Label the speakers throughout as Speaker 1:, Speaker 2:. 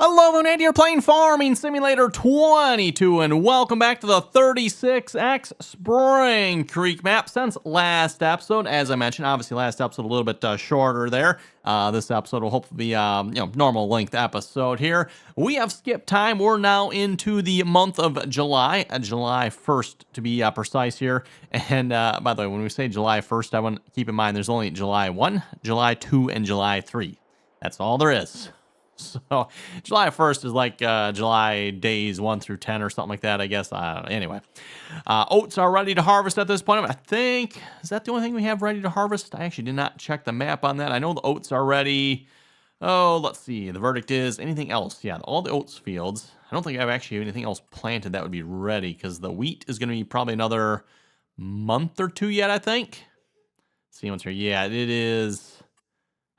Speaker 1: Hello, Andy. You're playing Farming Simulator 22, and welcome back to the 36X Spring Creek map. Since last episode, as I mentioned, obviously last episode a little bit shorter there. This episode will hopefully be normal length episode here. We have skipped time. We're now into the month of July, July 1st to be precise here. And by the way, when we say July 1st, I want to keep in mind there's only July 1, July 2, and July 3. That's all there is. So July 1st is like July days 1 through 10 or something like that, I guess. I don't know. Anyway, oats are ready to harvest at this point. I think, is that the only thing we have ready to harvest? I actually did not check the map on that. I know the oats are ready. Oh, let's see. The verdict is anything else? Yeah, all the oats fields. I don't think I have actually anything else planted that would be ready because the wheat is going to be probably another month or two yet, I think. Let's see what's here. Yeah, it is.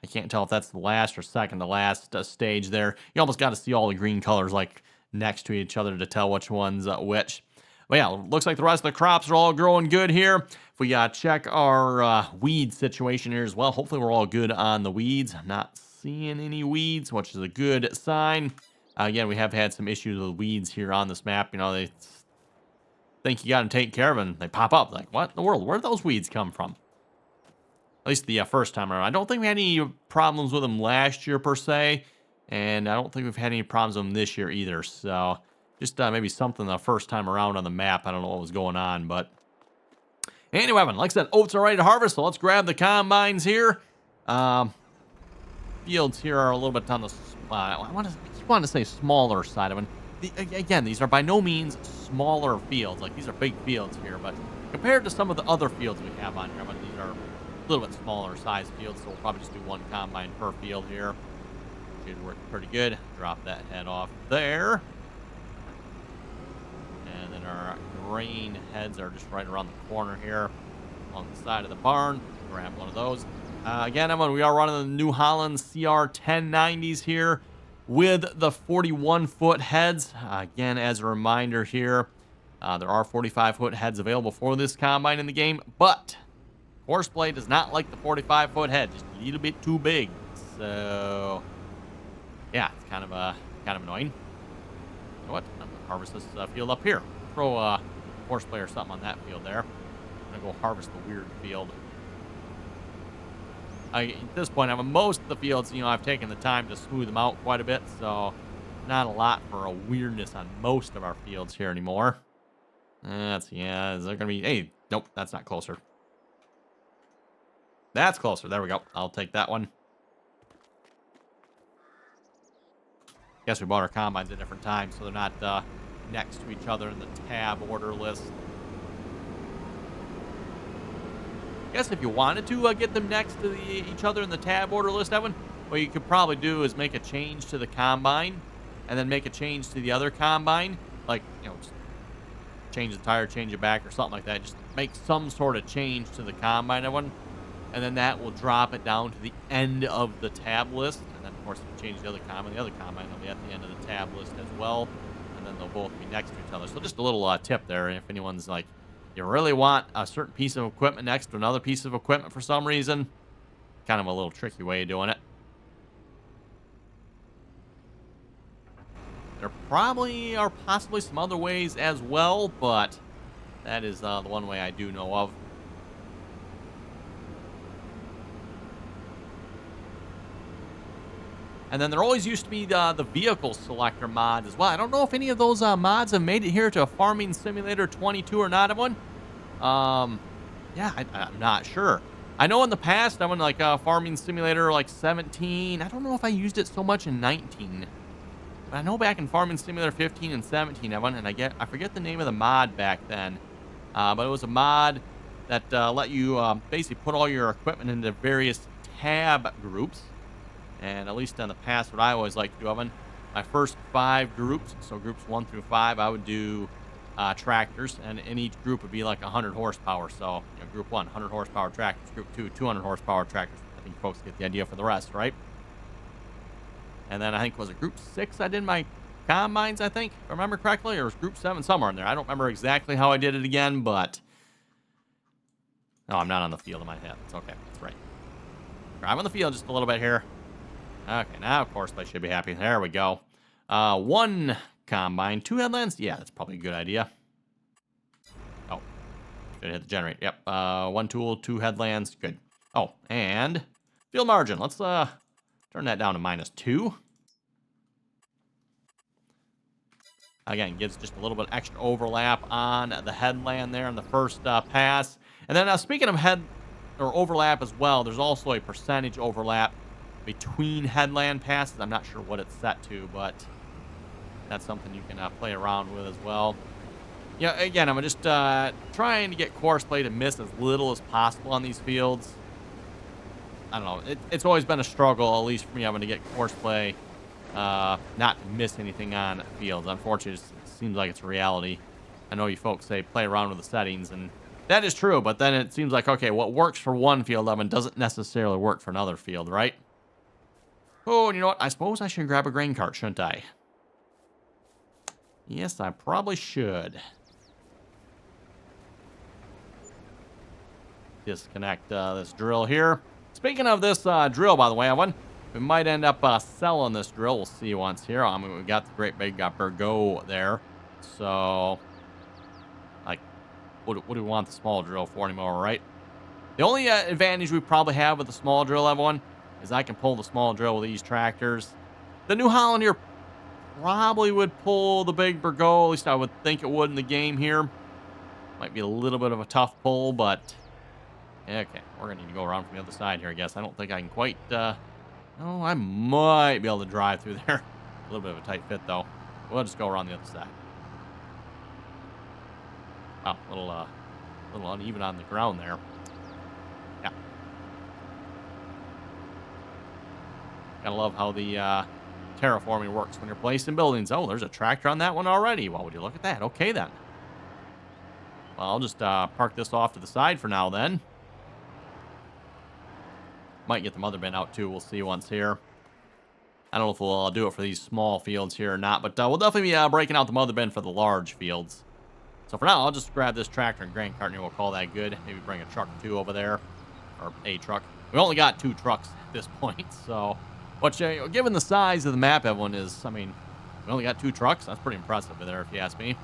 Speaker 1: I can't tell if that's the last or second to last stage there. You almost got to see all the green colors like next to each other to tell which one's which. But yeah, looks like the rest of the crops are all growing good here. If we check our weed situation here as well, hopefully we're all good on the weeds. I'm not seeing any weeds, which is a good sign. Again, we have had some issues with weeds here on this map. You know, they think you got them taken care of and they pop up. Like, what in the world? Where did those weeds come from? At least the first time around. I don't think we had any problems with them last year, per se. And I don't think we've had any problems with them this year either. So, just maybe something the first time around on the map. I don't know what was going on, but... Anyway, like I said, oats are ready to harvest, so let's grab the combines here. Fields here are a little bit on the... I just want to say smaller side of them. Again, these are by no means smaller fields. Like, these are big fields here, but compared to some of the other fields we have on here, these are... little bit smaller size field, so we'll probably just do one combine per field here. Should work pretty good. Drop that head off there. And then our grain heads are just right around the corner here on the side of the barn. Grab one of those. Again, we are running the New Holland CR 1090s here with the 41-foot heads. Again, as a reminder here, there are 45-foot heads available for this combine in the game, but Horseplay does not like the 45-foot head, just a little bit too big. So, yeah, it's kind of annoying. You know what? I'm gonna harvest this field up here. Throw Horseplay or something on that field there. I'm gonna go harvest the weird field. At this point, most of the fields, I've taken the time to smooth them out quite a bit, so not a lot for a weirdness on most of our fields here anymore. Let's see. Yeah, is there gonna be? Hey, nope, that's not closer. That's closer. There we go. I'll take that one. Guess we bought our combines at different times, so they're not next to each other in the tab order list. Guess if you wanted to get them next to each other in the tab order list, Evan, what you could probably do is make a change to the combine, and then make a change to the other combine. Like, just change the tire, change it back, or something like that. Just make some sort of change to the combine, Evan. And then that will drop it down to the end of the tab list. And then, of course, if you change the other combine will be at the end of the tab list as well. And then they'll both be next to each other. So just a little tip there. If anyone's like, you really want a certain piece of equipment next to another piece of equipment for some reason, kind of a little tricky way of doing it. There probably are possibly some other ways as well, but that is the one way I do know of. And then there always used to be the vehicle selector mod as well. I don't know if any of those mods have made it here to Farming Simulator 22 or not, everyone. Yeah, I'm not sure. I know in the past, I went like Farming Simulator like 17. I don't know if I used it so much in 19. But I know back in Farming Simulator 15 and 17, I forget the name of the mod back then. But it was a mod that let you basically put all your equipment into various tab groups. And at least in the past, what I always like to do, my first 5 groups, so groups 1 through 5, I would do tractors, and in each group would be like 100 horsepower. So, group 1, 100 horsepower tractors, group 2, 200 horsepower tractors. I think folks get the idea for the rest, right? And then I think, was it group 6 I did my combines, I think, if I remember correctly, or was group 7 somewhere in there? I don't remember exactly how I did it again, but... No, I'm not on the field in my head. It's okay. That's right. I'm on the field just a little bit here. Okay, now, of course, they should be happy. There we go. One combine, 2 headlands. Yeah, that's probably a good idea. Oh, should hit the generate. Yep. One tool, 2 headlands. Good. Oh, and field margin. Let's turn that down to -2. Again, gives just a little bit extra overlap on the headland there in the first pass. And then speaking of head or overlap as well, there's also a percentage overlap between headland passes. I'm not sure what it's set to, but that's something you can play around with as well. Yeah, again, I'm just trying to get course play to miss as little as possible on these fields. I don't know. It's always been a struggle, at least for me, having to get course play not to miss anything on fields. Unfortunately, it seems like it's a reality. I know you folks say play around with the settings, and that is true, but then it seems like, okay, what works for one field oven doesn't necessarily work for another field, right? Oh, and you know what? I suppose I should grab a grain cart, shouldn't I? Yes, I probably should. Disconnect this drill here. Speaking of this drill, by the way, Evan, we might end up selling this drill. We'll see once here. I mean, we got the great big Burgo there. So, like, what do we want the small drill for anymore, right? The only advantage we probably have with the small drill, everyone, is I can pull the small drill with these tractors. The New Holland here probably would pull the big Burgo. At least I would think it would in the game here. Might be a little bit of a tough pull, but okay, we're going to need to go around from the other side here, I guess. I don't think I can quite... Oh, I might be able to drive through there. A little bit of a tight fit, though. We'll just go around the other side. Oh, a little uneven on the ground there. Yeah. Gotta love how the terraforming works when you're placing buildings. Oh, there's a tractor on that one already. Well, would you look at that? Okay, then. Well, I'll just park this off to the side for now, then. Might get the mother bin out, too. We'll see once here. I don't know if we'll do it for these small fields here or not, but we'll definitely be breaking out the mother bin for the large fields. So for now, I'll just grab this tractor and grain cart, and we'll call that good. Maybe bring a truck or 2 over there, or a truck. We only got 2 trucks at this point, so... Which, given the size of the map everyone is, I mean, we only got 2 trucks. That's pretty impressive there, if you ask me.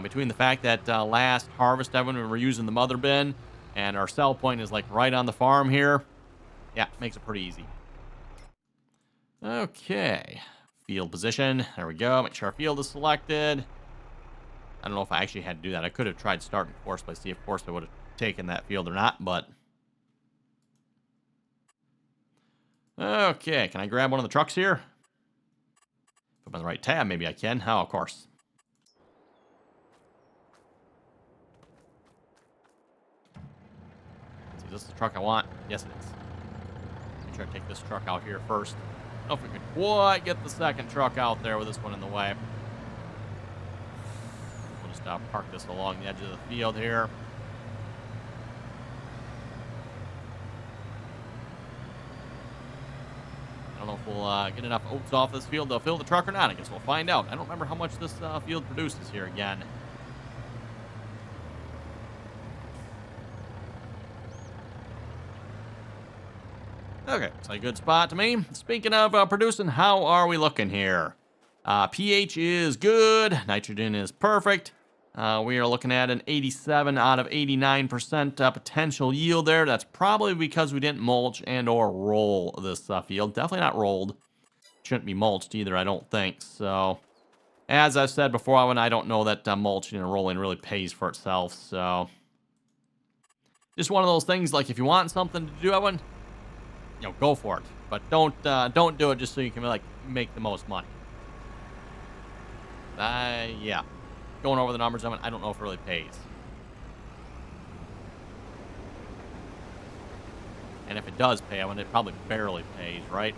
Speaker 1: Between the fact that last harvest, everyone, we were using the mother bin, and our sell point is like right on the farm here. Yeah, makes it pretty easy. Okay. Field position. There we go. Make sure our field is selected. I don't know if I actually had to do that. I could have tried starting course play, see if course play would have taken that field or not, but... Okay, can I grab one of the trucks here? If I'm on the right tab, maybe I can. Oh, of course. Is this the truck I want? Yes, it is. Make sure I take this truck out here first. I don't know if we could quite get the second truck out there with this one in the way. We'll just park this along the edge of the field here. I don't know if we'll get enough oats off this field to fill the truck or not. I guess we'll find out. I don't remember how much this field produces here again. Okay, it's a good spot to me. Speaking of producing, how are we looking here? pH is good. Nitrogen is perfect. We are looking at an 87 out of 89% potential yield there. That's probably because we didn't mulch and or roll this field. Definitely not rolled. Shouldn't be mulched either, I don't think. So, as I've said before, I don't know that mulching and rolling really pays for itself. So, just one of those things, like if you want something to do, Evan, you know, go for it. But don't do it just so you can like make the most money. Yeah. Going over the numbers, I don't know if it really pays. And if it does pay, it probably barely pays, right?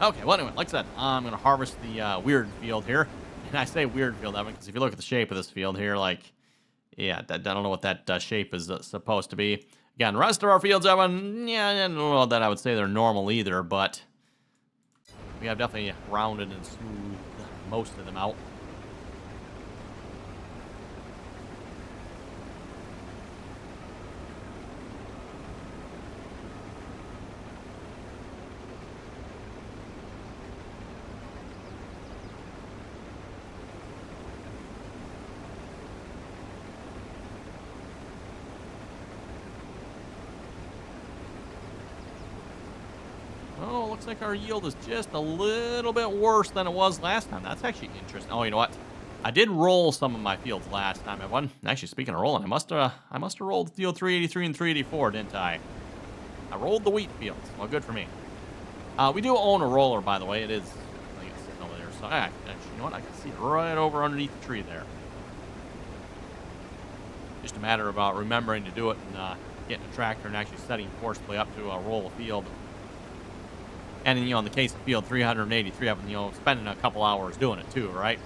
Speaker 1: Okay, well anyway, like I said, I'm going to harvest the weird field here. And I say weird field, Evan, because if you look at the shape of this field here, like, yeah, I don't know what that shape is supposed to be. Again, the rest of our fields, Evan, yeah, I don't know that I would say they're normal either, but we have definitely rounded and smoothed most of them out. looks like our yield is just a little bit worse than it was last time. That's actually interesting. Oh, you know what? I did roll some of my fields last time. I won. Actually, speaking of rolling, I must have rolled field 383 and 384, didn't I? I rolled the wheat fields. Well, good for me. We do own a roller, by the way. It is, I think it's sitting over there. So, actually, you know what? I can see it right over underneath the tree there. Just a matter about remembering to do it and getting a tractor and actually setting forcibly up to roll a field. And, you know, in the case of field 383, I've been, you know, spending a couple hours doing it too, right?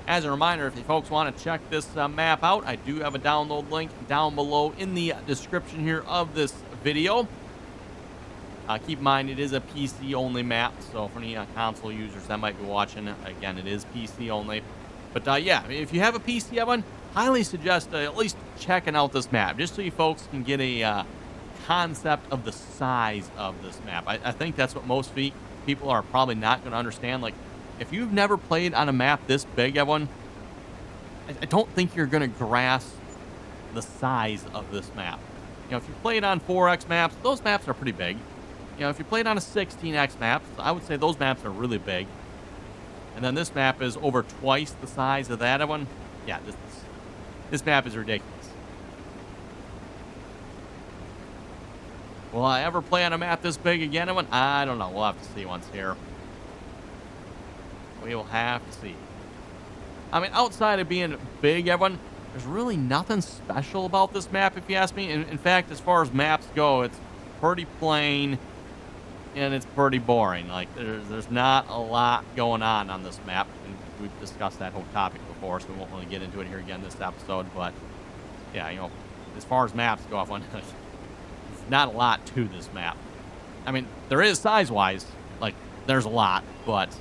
Speaker 1: As a reminder, if you folks want to check this map out, I do have a download link down below in the description here of this video. Keep in mind, it is a PC-only map, so for any console users that might be watching, again, it is PC only. But yeah, if you have a PC, Evan, highly suggest at least checking out this map, just so you folks can get a concept of the size of this map. I think that's what most people are probably not going to understand. Like, if you've never played on a map this big, Evan, I don't think you're going to grasp the size of this map. You know, if you played on 4X maps, those maps are pretty big. You know, if you played on a 16X map, I would say those maps are really big. And then this map is over twice the size of that one. Yeah, this map is ridiculous. Will I ever play on a map this big again, Evan? I don't know. We'll have to see once here. We will have to see. I mean, outside of being big, Evan, there's really nothing special about this map, if you ask me. In fact, as far as maps go, it's pretty plain. And it's pretty boring. Like, there's not a lot going on this map. And we've discussed that whole topic before, so we won't really get into it here again this episode. But, yeah, you know, as far as maps go, there's not a lot to this map. I mean, there is size-wise. Like, there's a lot. But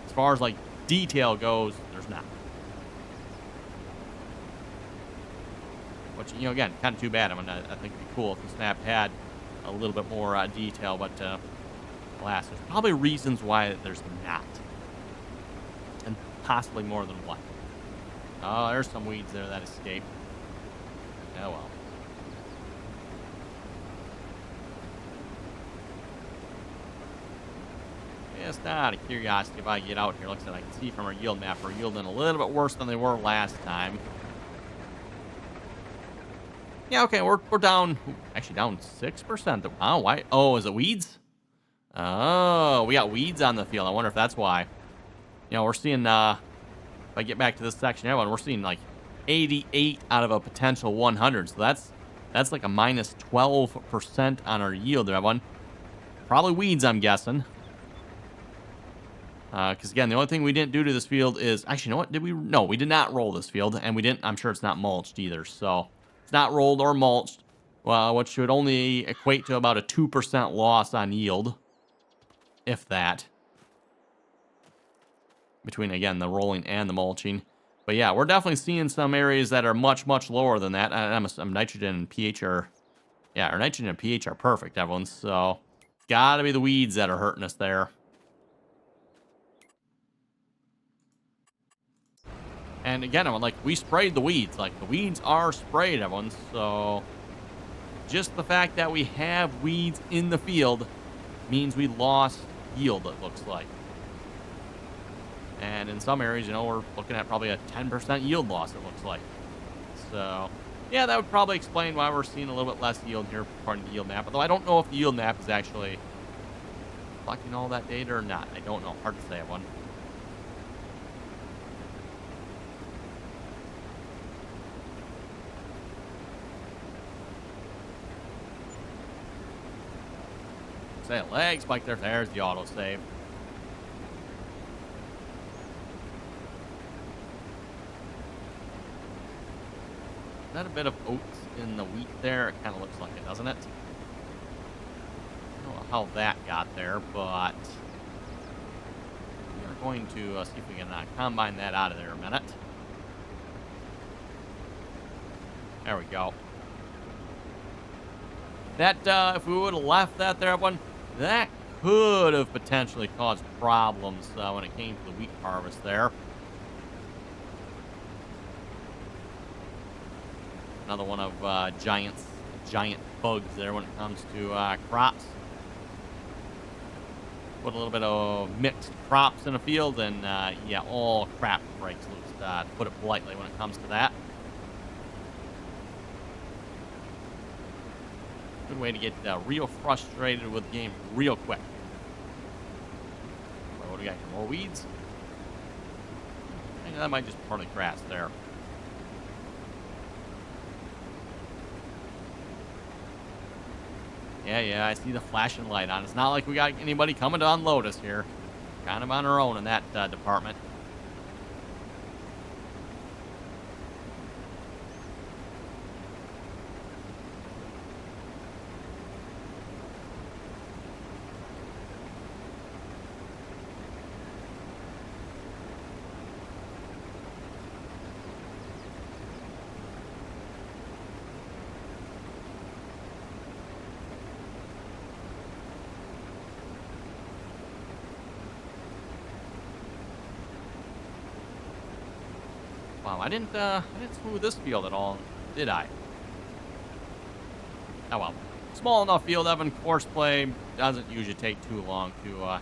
Speaker 1: as far as, like, detail goes, there's not. Which, you know, again, kind of too bad. I mean, I think it'd be cool if this map had a little bit more detail, but alas, there's probably reasons why there's not, and possibly more than one. Oh, there's some weeds there that escaped. Oh well. Just out of curiosity, if I get out here, looks like I can see from our yield map, we're yielding a little bit worse than they were last time. Yeah, okay, we're down, actually down 6%. Wow, why? Oh, is it weeds? Oh, we got weeds on the field. I wonder if that's why. You know, we're seeing, if I get back to this section, everyone, we're seeing like 88 out of a potential 100. So that's like a minus 12% on our yield, everyone. Probably weeds, I'm guessing. Because again, the only thing we didn't do to this field is, actually, you know what? Did we? No, we did not roll this field, and we didn't. I'm sure it's not mulched either. So it's not rolled or mulched, which should only equate to about a 2% loss on yield, if that. Between, again, the rolling and the mulching. But yeah, we're definitely seeing some areas that are much, much lower than that. And nitrogen and pH are, yeah, our nitrogen and pH are perfect, everyone. So it's got to be the weeds that are hurting us there. And again, I'm like, we sprayed the weeds. Like, the weeds are sprayed, everyone. So just the fact that we have weeds in the field means we lost yield, it looks like. And in some areas, you know, we're looking at probably a 10% yield loss, it looks like. So, yeah, that would probably explain why we're seeing a little bit less yield here according to the yield map. Although I don't know if the yield map is actually collecting all that data or not. I don't know. Hard to say, everyone. Say a leg spike there. There's the autosave. Is that a bit of oats in the wheat there? It kind of looks like it, doesn't it? I don't know how that got there, but we're going to see if we can combine that out of there a minute. There we go. That, if we would have left that there, everyone, that could have potentially caused problems when it came to the wheat harvest there. Another one of giant bugs there when it comes to crops. Put a little bit of mixed crops in a field, and yeah, all crap breaks loose, to put it politely, when it comes to that. Good way to get real frustrated with the game real quick. What do we got here? More weeds? I think that might just be part of the grass there. Yeah, I see the flashing light on. It's not like we got anybody coming to unload us here. Kind of on our own in that department. Wow, I didn't smooth this field at all, did I? Oh well. Small enough field, Evan. Course play doesn't usually take too long to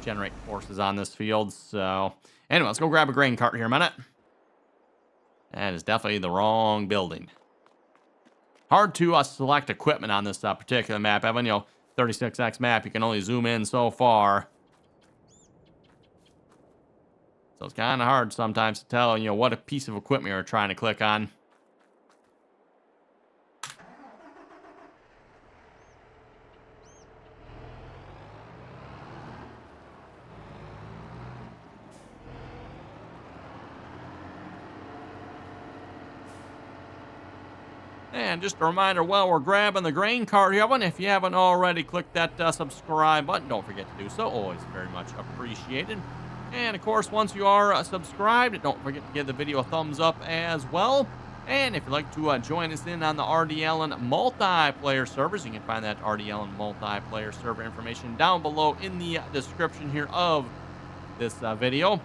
Speaker 1: generate courses on this field. So, anyway, let's go grab a grain cart here a minute. That is definitely the wrong building. Hard to select equipment on this particular map, Evan. You know, 36X map, you can only zoom in so far. So it's kind of hard sometimes to tell, you know, what a piece of equipment you're trying to click on. And just a reminder, while we're grabbing the grain cart here, if you haven't already clicked that subscribe button, don't forget to do so. Always very much appreciated. And, of course, once you are subscribed, don't forget to give the video a thumbs up as well. And if you'd like to join us in on the RDAllen multiplayer servers, you can find that RDAllen multiplayer server information down below in the description here of this video.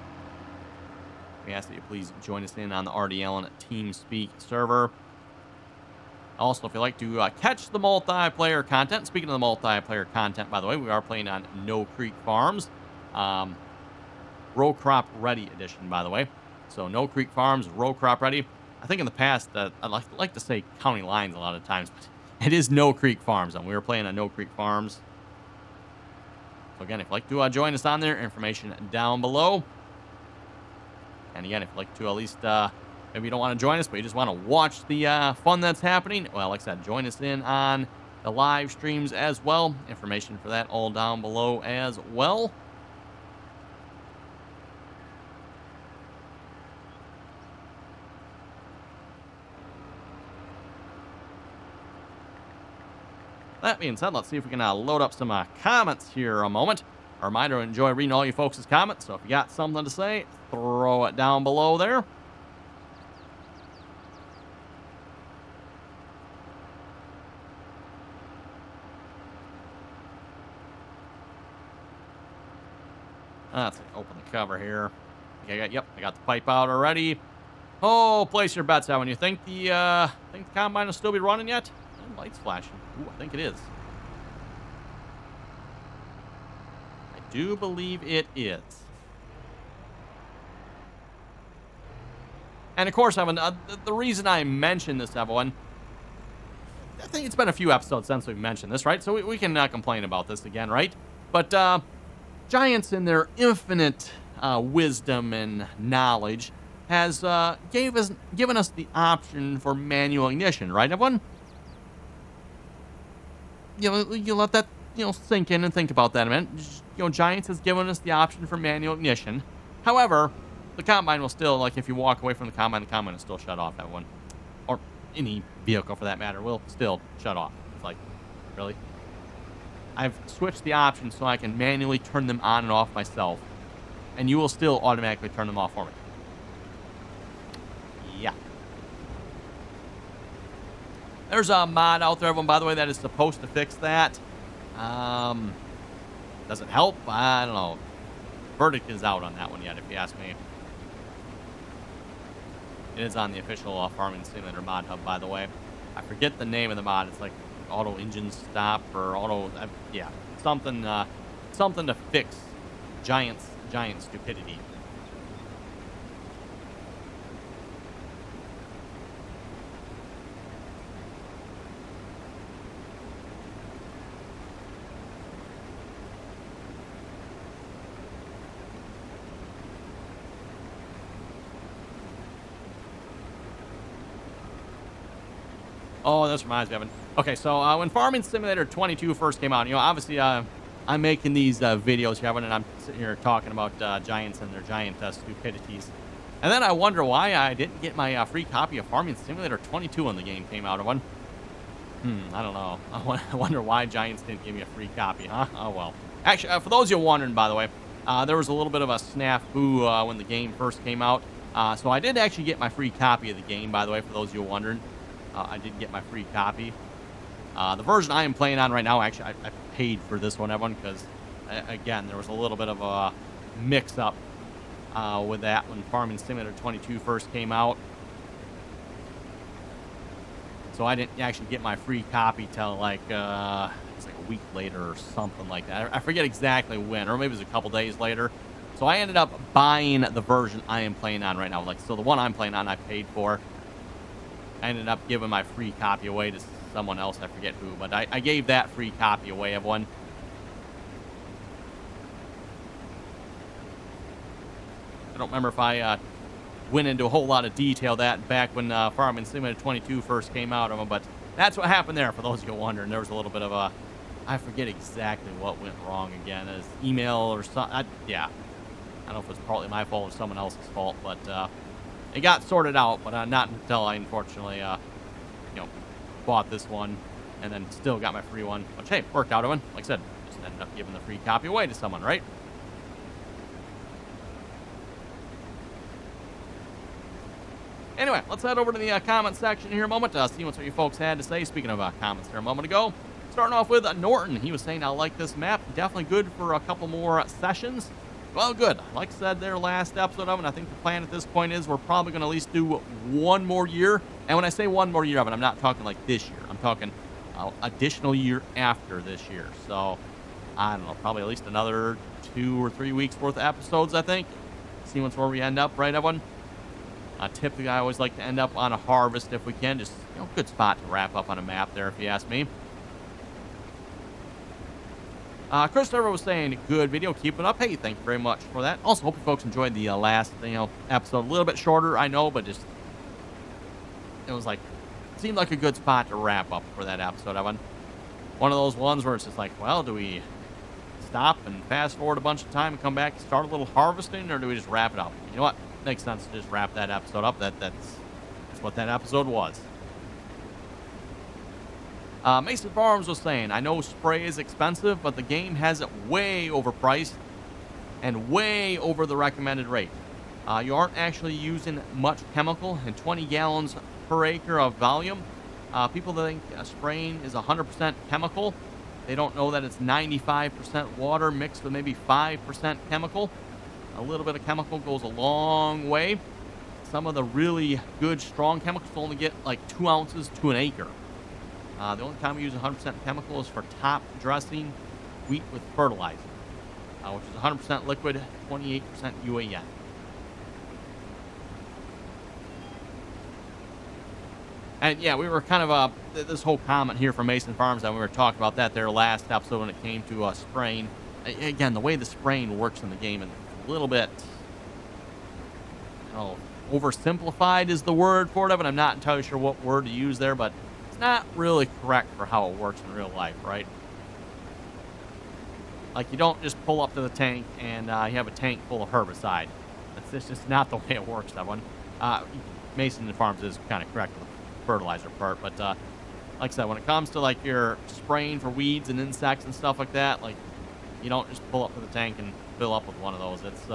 Speaker 1: We ask that you please join us in on the RDAllen Teampseak server. Also, if you'd like to catch the multiplayer content, speaking of the multiplayer content, by the way, we are playing on No Creek Farms. Row Crop Ready edition, by the way. So No Creek Farms, Row Crop Ready. I think in the past, I like to say County Lines a lot of times, but it is No Creek Farms, and we were playing on No Creek Farms. So again, if you'd like to join us on there, information down below. And again, if you'd like to at least, maybe you don't want to join us, but you just want to watch the fun that's happening, well, like I said, join us in on the live streams as well. Information for that all down below as well. That being said, let's see if we can load up some comments here a moment. A reminder to enjoy reading all you folks' comments, so if you got something to say, throw it down below there. Let's open the cover here. Okay, I got the pipe out already. Oh, place your bets, Evan. You think the combine will still be running yet? Light's flashing. Ooh, I think it is. I do believe it is. And of course, Evan, the reason I mentioned this, everyone, I think it's been a few episodes since we've mentioned this, right? So we can complain about this again, right? But Giants, in their infinite wisdom and knowledge, has given us the option for manual ignition, right, everyone? You let that sink in and think about that a minute. Giants has given us the option for manual ignition. However, the combine will still, like, if you walk away from the combine will still shut off, everyone, or any vehicle for that matter will still shut off. It's like, really? I've switched the option so I can manually turn them on and off myself, and you will still automatically turn them off for me. Yeah. There's a mod out there, everyone, by the way, that is supposed to fix that. Does it help? I don't know. Verdict is out on that one yet, if you ask me. It is on the official Farming Simulator mod hub, by the way. I forget the name of the mod. It's like auto engine stop or auto, yeah, something to fix giant stupidity. Oh, this reminds me of it. Okay, so when Farming Simulator 22 first came out, obviously I'm making these videos here, and I'm sitting here talking about giants and their giant stupidities. And then I wonder why I didn't get my free copy of Farming Simulator 22 when the game came out. I don't know. I wonder why Giants didn't give me a free copy, huh? Oh, well. Actually, for those of you wondering, by the way, there was a little bit of a snafu when the game first came out. So I did actually get my free copy of the game, by the way, for those of you wondering. I did get my free copy. The version I am playing on right now, actually, I paid for this one, everyone, because, again, there was a little bit of a mix-up with that when Farming Simulator 22 first came out. So I didn't actually get my free copy till like it's like a week later or something like that. I forget exactly when, or maybe it was a couple days later. So I ended up buying the version I am playing on right now. Like, so the one I'm playing on, I paid for. I ended up giving my free copy away to someone else. I forget who, but I gave that free copy away, everyone. I don't remember if I went into a whole lot of detail that back when Farming Simulator 22 first came out, but that's what happened there, for those of you wondering. There was a little bit of a, I forget exactly what went wrong again. As email or something. Yeah. I don't know if it was partly my fault or someone else's fault, but it got sorted out, but not until I unfortunately, bought this one and then still got my free one, which, hey, worked out of one. Like I said, just ended up giving the free copy away to someone, right? Anyway, let's head over to the comment section here a moment to see what you folks had to say. Speaking of comments here a moment ago, starting off with Norton. He was saying, I like this map. Definitely good for a couple more sessions. Well, good. Like I said, their last episode of it, I think the plan at this point is we're probably going to at least do one more year. And when I say one more year of it, I'm not talking like this year. I'm talking additional year after this year. So, I don't know, probably at least another 2 or 3 weeks worth of episodes, I think. See where we end up, right, everyone? Typically, I always like to end up on a harvest if we can. Just, good spot to wrap up on a map there, if you ask me. Christopher was saying, good video, keep it up. Hey, thank you very much for that. Also, hope you folks enjoyed the last, episode. A little bit shorter, I know, but just, it was like, seemed like a good spot to wrap up for that episode. I went one of those ones where it's just like, well, do we stop and fast forward a bunch of time and come back and start a little harvesting, or do we just wrap it up? You know what? Makes sense to just wrap that episode up. That's what that episode was. Mason Farms was saying, I know spray is expensive, but the game has it way overpriced and way over the recommended rate. You aren't actually using much chemical and 20 gallons per acre of volume. People that think spraying is 100% chemical, they don't know that it's 95% water mixed with maybe 5% chemical. A little bit of chemical goes a long way. Some of the really good, strong chemicals only get like 2 ounces to an acre. The only time we use 100% chemical is for top dressing wheat with fertilizer, which is 100% liquid, 28% UAN. And yeah, we were kind of this whole comment here from Mason Farms, and we were talking about that there last episode when it came to spraying. Again, the way the spraying works in the game, and a little bit, oversimplified is the word for it, but I'm not entirely sure what word to use there, but not really correct for how it works in real life, right? Like, you don't just pull up to the tank and you have a tank full of herbicide. That's just not the way it works, that one. Mason Farms is kind of correct with the fertilizer part, but like I said, when it comes to like your spraying for weeds and insects and stuff like that, like, you don't just pull up to the tank and fill up with one of those. It's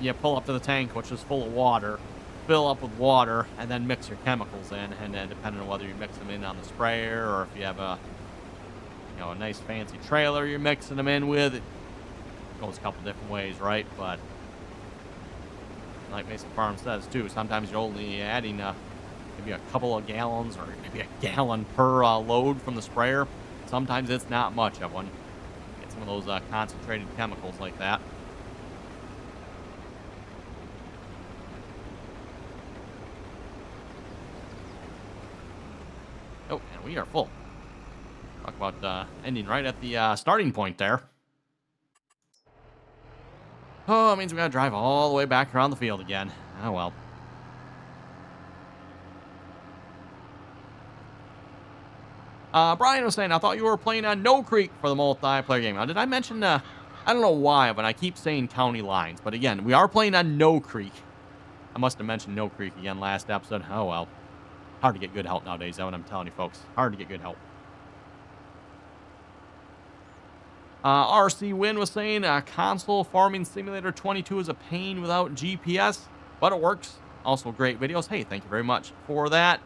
Speaker 1: you pull up to the tank, which is full of water, fill up with water, and then mix your chemicals in, and then depending on whether you mix them in on the sprayer or if you have a a nice fancy trailer you're mixing them in with. It goes a couple different ways, right? But like Mason Farm says too, sometimes you're only adding maybe a couple of gallons or maybe a gallon per load from the sprayer. Sometimes it's not much of one. Get some of those concentrated chemicals like that. Oh, and we are full. Talk about ending right at the starting point there. Oh, it means we gotta drive all the way back around the field again. Oh, well. Brian was saying, I thought you were playing on No Creek for the multiplayer game. Now, did I mention, I don't know why, but I keep saying County Lines. But again, we are playing on No Creek. I must have mentioned No Creek again last episode. Oh, well. Hard to get good help nowadays, that's what I'm telling you, folks. Hard to get good help. RC Win was saying, console farming simulator 22 is a pain without GPS, but it works. Also great videos. Hey, thank you very much for that.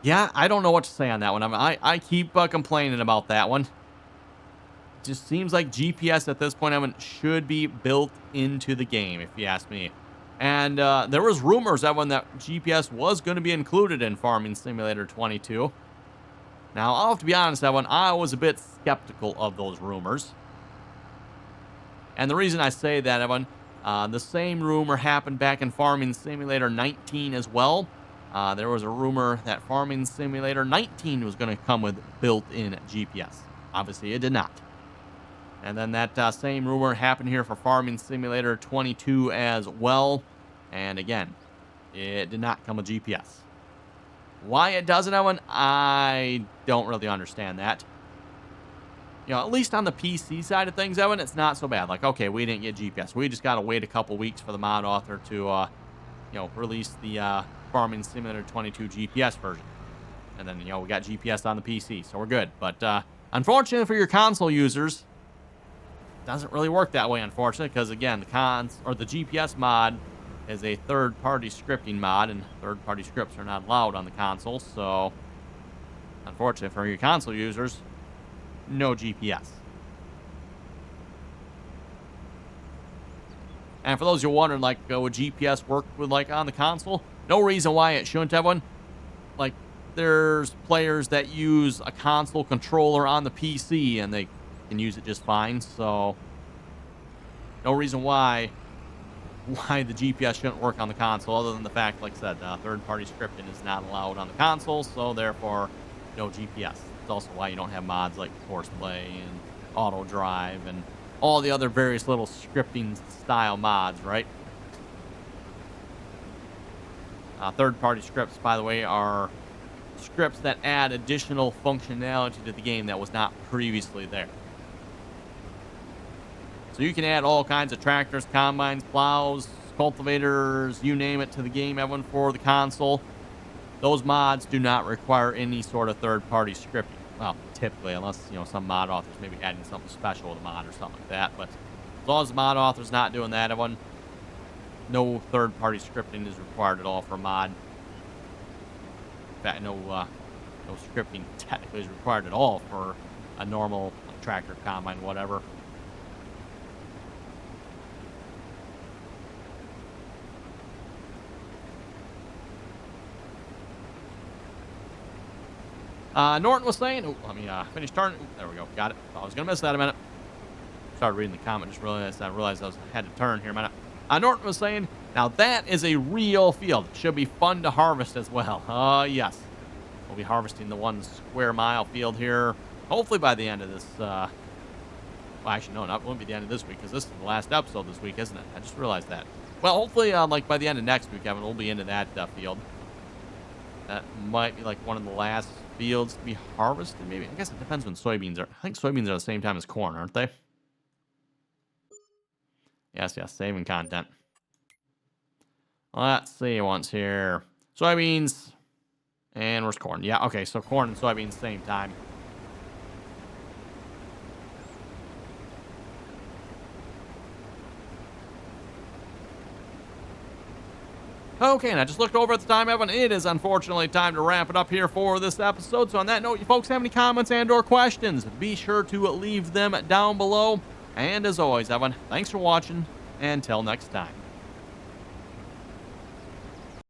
Speaker 1: Yeah, I don't know what to say on that one. I keep complaining about that one. It just seems like GPS at this point, should be built into the game, if you ask me. And there was rumors that GPS was going to be included in Farming Simulator 22. Now, I'll have to be honest, I was a bit skeptical of those rumors. And the reason I say that, the same rumor happened back in Farming Simulator 19 as well. There was a rumor that Farming Simulator 19 was going to come with built-in GPS. Obviously, it did not. And then that same rumor happened here for Farming Simulator 22 as well. And again, it did not come with GPS. Why it doesn't, I don't really understand that. At least on the PC side of things, it's not so bad. Like, okay, we didn't get GPS. We just got to wait a couple weeks for the mod author to, release the Farming Simulator 22 GPS version. And then, we got GPS on the PC, so we're good. But unfortunately for your console users, it doesn't really work that way, unfortunately, because, again, the GPS mod is a third-party scripting mod, and third-party scripts are not allowed on the console, so unfortunately for your console users, no GPS. And for those who are wondering, would GPS work with, on the console? No reason why it shouldn't have one. There's players that use a console controller on the PC, and they can use it just fine, so no reason why the GPS shouldn't work on the console, other than the fact, like I said, third-party scripting is not allowed on the console, so therefore, no GPS. It's also why you don't have mods like Horseplay and Auto Drive and all the other various little scripting style mods, right? Third-party scripts, by the way, are scripts that add additional functionality to the game that was not previously there. So you can add all kinds of tractors, combines, plows, cultivators, you name it, to the game, everyone, for the console. Those mods do not require any sort of third-party scripting. Well, typically, unless, some mod authors may be adding something special with a mod or something like that. But as long as the mod author's not doing that, everyone, no third-party scripting is required at all for a mod. In fact, no scripting technically is required at all for a normal tractor, combine, whatever. Norton was saying, let me finish turning. There we go. Got it. I was going to miss that a minute. Started reading the comment. Just realized I had to turn here a minute. Norton was saying, now that is a real field. Should be fun to harvest as well. Yes. We'll be harvesting the 1 square mile field here. Hopefully by the end of this. Well, actually, no, it won't be the end of this week, because this is the last episode this week, isn't it? I just realized that. Well, hopefully, by the end of next week, Evan, we'll be into that field. That might be one of the last fields to be harvested, maybe. I guess it depends when soybeans are. I think soybeans are the same time as corn, aren't they? Yes, saving content. Let's see once here. Soybeans. And where's corn? Yeah, okay, so corn and soybeans same time. Okay, and I just looked over at the time, Evan. It is unfortunately time to wrap it up here for this episode. So on that note, you folks have any comments and or questions, be sure to leave them down below. And as always, Evan, thanks for watching. Until next time.